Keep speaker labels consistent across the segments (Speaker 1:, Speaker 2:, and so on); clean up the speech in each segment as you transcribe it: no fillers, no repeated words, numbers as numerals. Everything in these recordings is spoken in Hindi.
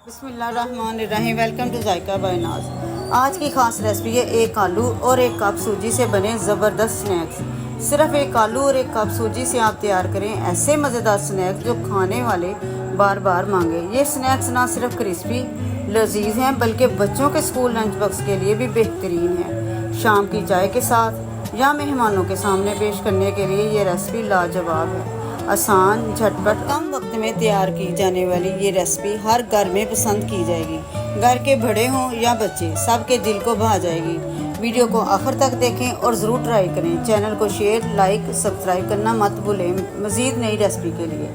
Speaker 1: बिस्मिल्लाहिर्रहमानिर्रहीम। वेलकम टू जायका बाय नाज। आज की ख़ास रेसिपी है एक आलू और एक कप सूजी से बने ज़बरदस्त स्नैक्स। सिर्फ एक आलू और एक कप सूजी से आप तैयार करें ऐसे मज़ेदार स्नैक्स जो खाने वाले बार बार मांगे। ये स्नैक्स ना सिर्फ क्रिस्पी लजीज हैं बल्कि बच्चों के स्कूल लंच बॉक्स के लिए भी बेहतरीन है। शाम की चाय के साथ या मेहमानों के सामने पेश करने के लिए ये रेसिपी लाजवाब है। आसान, झटपट, कम वक्त में तैयार की जाने वाली ये रेसिपी हर घर में पसंद की जाएगी। घर के बड़े हों या बच्चे, सबके दिल को भा जाएगी। वीडियो को आखिर तक देखें और ज़रूर ट्राई करें। चैनल को शेयर, लाइक, सब्सक्राइब करना मत भूलें मज़ीद नई रेसिपी के लिए।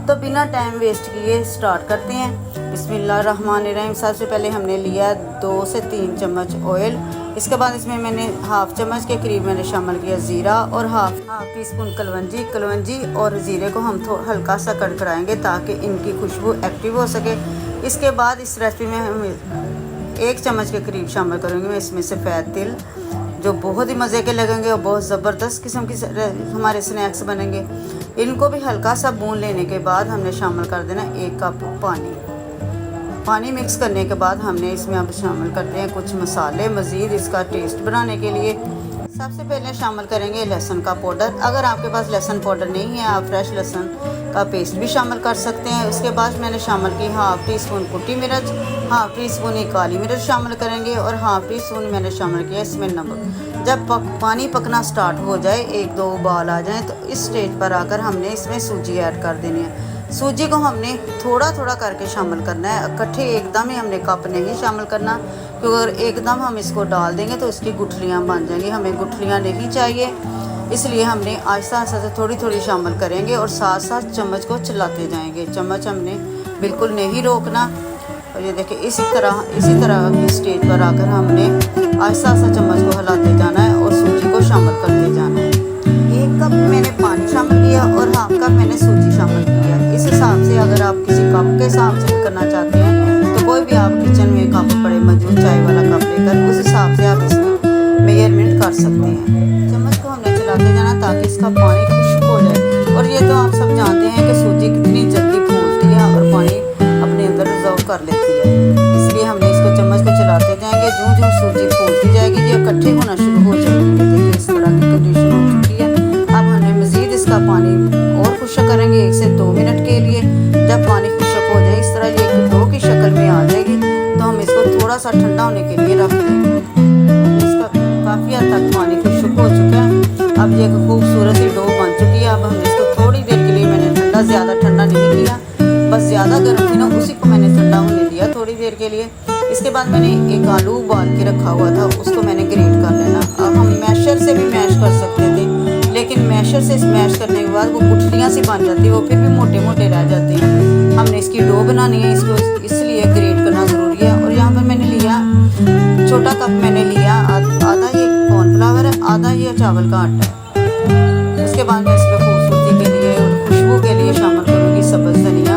Speaker 1: तो बिना टाइम वेस्ट किए स्टार्ट करते हैं। बिस्मिल्लाहिर्रहमानिर्रहीम। सबसे पहले हमने लिया 2 से 3 चम्मच ऑयल। इसके बाद इसमें मैंने हाफ चम्मच के करीब मैंने शामिल किया ज़ीरा और हाफ टी स्पून कलवंजी और ज़ीरे को हम हल्का सा कड़कड़ाएंगे ताकि इनकी खुशबू एक्टिव हो सके। इसके बाद इस रेसिपी में हम 1 चम्मच के करीब शामिल करेंगे मैं इसमें सफ़ेद तिल, जो बहुत ही मज़े के लगेंगे और बहुत ज़बरदस्त किस्म की हमारे स्नैक्स बनेंगे। इनको भी हल्का सा भून लेने के बाद हमने शामिल कर देना 1 कप पानी मिक्स करने के बाद हमने इसमें अब शामिल करते हैं कुछ मसाले मज़ीद इसका टेस्ट बनाने के लिए। सबसे पहले शामिल करेंगे लहसुन का पाउडर। अगर आपके पास लहसुन पाउडर नहीं है आप फ्रेश लहसुन का पेस्ट भी शामिल कर सकते हैं। उसके बाद मैंने शामिल की हाफ टी स्पून कुटी मिर्च, हाफ टी स्पून काली मिर्च शामिल करेंगे और हाफ टी स्पून मैंने शामिल किया इसमें नमक। जब पानी पकना स्टार्ट हो जाए, 1-2 उबाल आ जाए, तो इस स्टेज पर आकर हमने इसमें सूजी ऐड कर देनी है। सूजी को हमने थोड़ा थोड़ा करके शामिल करना है, इकट्ठे एकदम ही हमने कप नहीं शामिल करना, क्योंकि अगर एकदम हम इसको डाल देंगे तो इसकी गुठलियाँ बन जाएंगी। हमें गुठलियाँ नहीं चाहिए, इसलिए हमने आहिस्ता आहिस्ता से थोड़ी थोड़ी शामिल करेंगे और साथ साथ चम्मच को चलाते जाएंगे। चम्मच हमने बिल्कुल नहीं रोकना। और ये देखिए इसी तरह की स्टेज पर आकर हमने आहिस्ता आहिस्ता चम्मच को हिलाते जाना है और सूजी को शामिल करते जाना है। 1 कप मैंने पानी शामिल किया और हाफ कप मैंने सूजी शामिल किया। इस हिसाब से अगर आप किसी कप के हिसाब से करना चाहते हैं तो कोई भी आप किचन में कप पड़े मौजूद चाय वाला कप लेकर उस हिसाब से आप इसमें मेजरमेंट कर सकते हैं। चम्मच को हमने चलाते जाना ताकि इसका पानी खुश्क हो जाए। और ये तो आप सब जानते हैं कि सूजी कितनी जल्दी फूलती है और पानी अपने अंदर रिजर्व कर लेती है, इसलिए हमने इसको चम्मच को चलाते जाएंगे। जो सूजी फूलती जाएगी ये इकट्ठे होना शुरू हो जाएगी। देखिए इस तरह की कंडीशन हो चुकी है। अब हमने मज़ीद इसका पानी और खुश्क करेंगे 1 से 2 मिनट के लिए। जब पानी खुश्क हो जाए, इस तरह ये डो की शक्ल में आ जाएगी, तो हम इसको थोड़ा सा ठंडा होने के लिए रख देंगे। इसका काफ़ी हद तक पानी खुश्क हो चुका है। अब ये खूबसूरत ही डो बन चुकी है। अब हमने इसको थोड़ी देर के लिए मैंने ज़्यादा ठंडा नहीं किया, बस ज़्यादा गर्म थी ना, उसी को मैंने ठंडा होने दिया थोड़ी देर के लिए। इसके बाद मैंने एक आलू उबाल के रखा हुआ था, उसको मैंने ग्रेट कर लेना। अब हम मैशर से भी मैश कर सकते थे, लेकिन मैशर से मैश करने के बाद वो गुठलियाँ सी बन जाती है, वो फिर भी मोटे मोटे रह जाते हैं। हमने इसकी डो बनानी है, इसको इसलिए ग्रेट करना ज़रूरी है। और यहाँ पर मैंने लिया छोटा कप, मैंने लिया आधा ये कॉर्नफ्लावर है, आधा ये चावल का आटा है। उसके बाद मैं इसमें खूबसूरती के लिए और खुशबू के लिए शामिल करूँगी सब्ज़ धनिया।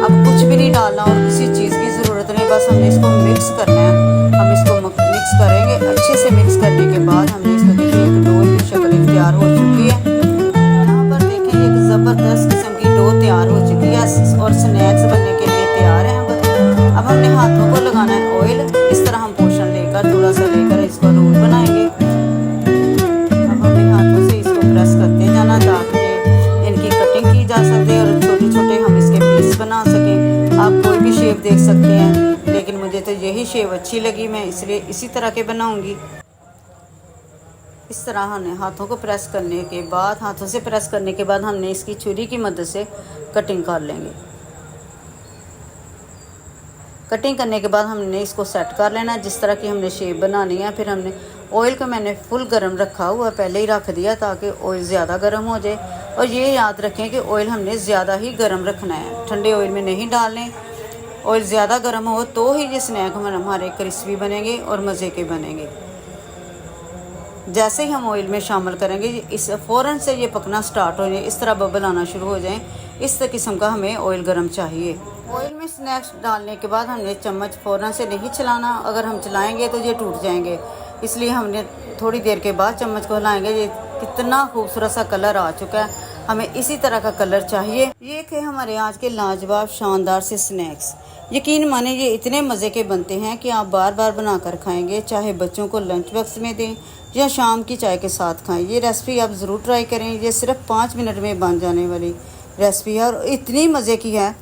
Speaker 1: अब कुछ भी नहीं डालना और किसी चीज़ की ज़रूरत नहीं, बस हमने इसको मिक्स करना है। हम इसको मिक्स करेंगे। अच्छे से मिक्स करने के बाद हमने इसको देखिए एक डो की शक्ल तैयार हो चुकी है। यहाँ पर देखें एक ज़बरदस्त किस्म की डो तैयार हो चुकी है और स्नैक्स बनने के लिए तैयार है। अब हमने हाथों को लगाना है ऑयल। इस तरह हम पोर्शन लेकर थोड़ा सा लेकर इसको रोल बनाएंगे। अब हमने हाथों से इसको प्रेस करते जाना ताकि इनकी कटिंग की जा सके और छोटे छोटे हम इसके पीस बना सकें। आप कोई भी शेप देख सकते हैं, लेकिन मुझे तो यही शेप अच्छी लगी, मैं इसलिए इसी तरह के बनाऊंगी। इस तरह हमने हाथों से प्रेस करने के बाद हमने इसकी छुरी की मदद से कटिंग कर लेंगे। कटिंग करने के बाद हमने इसको सेट कर लेना जिस तरह की हमने शेप बनानी है। फिर हमने ऑयल को मैंने फुल गर्म रखा हुआ, पहले ही रख दिया ताकि ऑयल ज़्यादा गर्म हो जाए। और ये याद रखें कि ऑयल हमने ज़्यादा ही गर्म रखना है, ठंडे ऑयल में नहीं डालने। ऑयल ज़्यादा गर्म हो तो ही ये स्नैक हमारे क्रिस्पी बनेंगे और मज़े के बनेंगे। जैसे ही हम ऑयल में शामिल करेंगे इस फ़ौरन से ये पकना स्टार्ट हो जाए, इस तरह बबल आना शुरू हो जाए, इस किस्म का हमें ऑयल गर्म चाहिए। ऑयल में स्नैक्स डालने के बाद हमने चम्मच फ़ौरन से नहीं चलाना, अगर हम चलाएंगे तो ये टूट जाएंगे, इसलिए हमने थोड़ी देर के बाद चम्मच को हिलाएंगे। ये कितना खूबसूरत सा कलर आ चुका है, हमें इसी तरह का कलर चाहिए। ये थे हमारे आज के लाजवाब शानदार से स्नैक्स। यकीन माने ये इतने मज़े के बनते हैं कि आप बार बार बनाकर खाएंगे, चाहे बच्चों को लंच बॉक्स में दें या शाम की चाय के साथ खाएं। ये रेसिपी आप ज़रूर ट्राई करें। ये सिर्फ 5 मिनट में बन जाने वाली रेसिपी है और इतनी मज़े की है